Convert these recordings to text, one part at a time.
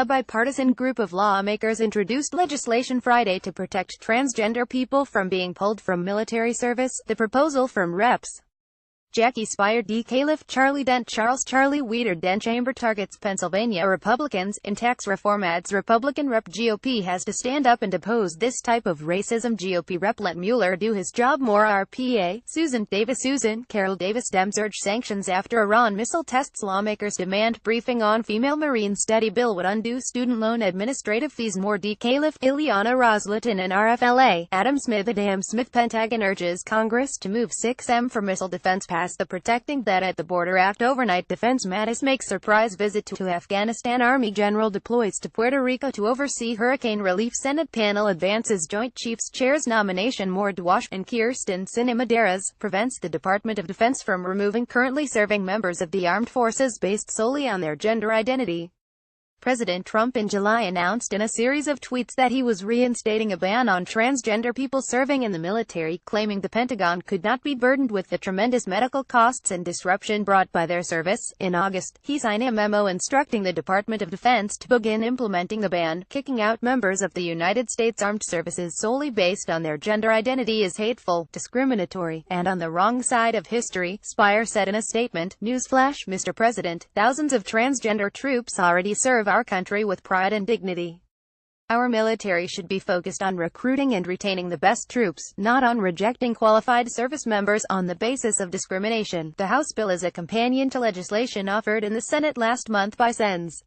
A bipartisan group of lawmakers introduced legislation Friday to protect transgender people from being pulled from military service. The proposal from Reps. Jackie Speier, D. Califf, Charlie Dent, Charles Charlie Weeder Dent Chamber targets Pennsylvania Republicans. In tax reform ads, Republican Rep. GOP has to stand up and oppose this type of racism. GOP Rep. Let Mueller do his job more. RPA. Susan Carol Davis Dems urge sanctions after Iran missile tests. Lawmakers demand briefing on female Marine study bill would undo student loan administrative fees. More. D. Califf, Ileana Ros-Lehtinen and RFLA. Adam Smith Pentagon urges Congress to move 6M for missile defense past the Protecting That at the Border Act. Overnight Defense Mattis makes surprise visit to Afghanistan. Army General deploys to Puerto Rico to oversee hurricane relief. Senate panel advances Joint Chiefs Chair's nomination. More. Dwash and Kirsten Sinema Darras prevents the Department of Defense from removing currently serving members of the armed forces based solely on their gender identity. President Trump in July announced in a series of tweets that he was reinstating a ban on transgender people serving in the military, claiming the Pentagon could not be burdened with the tremendous medical costs and disruption brought by their service. In August, he signed a memo instructing the Department of Defense to begin implementing the ban. Kicking out members of the United States Armed Services solely based on their gender identity is hateful, discriminatory, and on the wrong side of history, Speier said in a statement. Newsflash, Mr. President, thousands of transgender troops already serve our country with pride and dignity. Our military should be focused on recruiting and retaining the best troops, not on rejecting qualified service members on the basis of discrimination. The House bill is a companion to legislation offered in the Senate last month by Sens.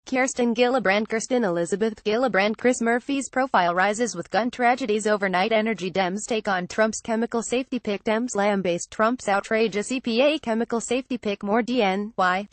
Kirsten Elizabeth Gillibrand. Chris Murphy's profile rises with gun tragedies overnight. Energy Dems take on Trump's chemical safety pick. Dems lambaste Trump's outrageous EPA chemical safety pick. More. DNY.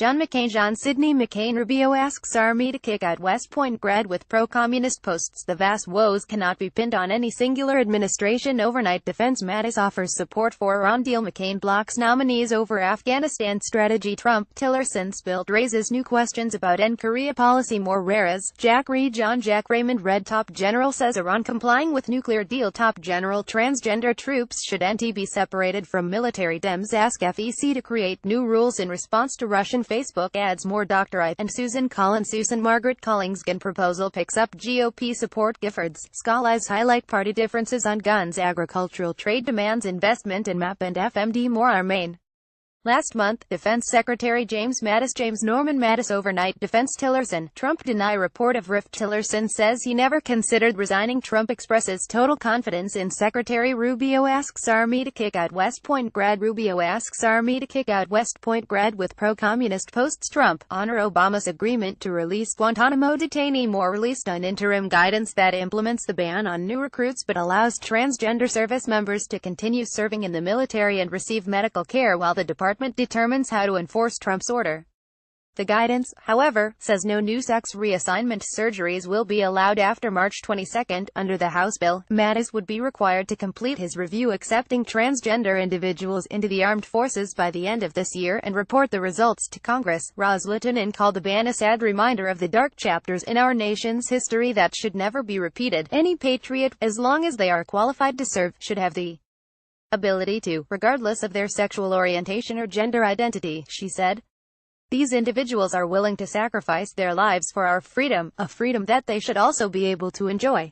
John Sidney McCain. Rubio asks Army to kick out West Point grad with pro-communist posts. The vast woes cannot be pinned on any singular administration. Overnight Defense Mattis offers support for Iran deal. McCain blocks nominees over Afghanistan strategy. Trump-Tillerson spill raises new questions about Korea policy. More. Rares. Jack Raymond Red Top General says Iran complying with nuclear deal. Top General. Transgender troops should NT be separated from military. Dems ask FEC to create new rules in response to Russian Facebook ads. More. Dr. I and Susan Margaret Collingsgan proposal picks up GOP support. Giffords. Scholars highlight party differences on guns. Agricultural trade demands investment in MAP and FMD. More. Our main. Last month, Defense Secretary James Norman Mattis overnight defense Tillerson. Trump deny report of rift. Tillerson says he never considered resigning. Trump expresses total confidence in Secretary. Rubio asks Army to kick out West Point grad. Rubio asks Army to kick out West Point grad with pro-communist posts. Trump honor Obama's agreement to release Guantanamo detainee. More. Released on interim guidance that implements the ban on new recruits but allows transgender service members to continue serving in the military and receive medical care while the department determines how to enforce Trump's order. The guidance, however, says no new sex reassignment surgeries will be allowed after March 22. Under the House bill, Mattis would be required to complete his review accepting transgender individuals into the armed forces by the end of this year and report the results to Congress. Ros-Lehtinen called the ban a sad reminder of the dark chapters in our nation's history that should never be repeated. Any patriot, as long as they are qualified to serve, should have the ability to, regardless of their sexual orientation or gender identity, she said. These individuals are willing to sacrifice their lives for our freedom, a freedom that they should also be able to enjoy.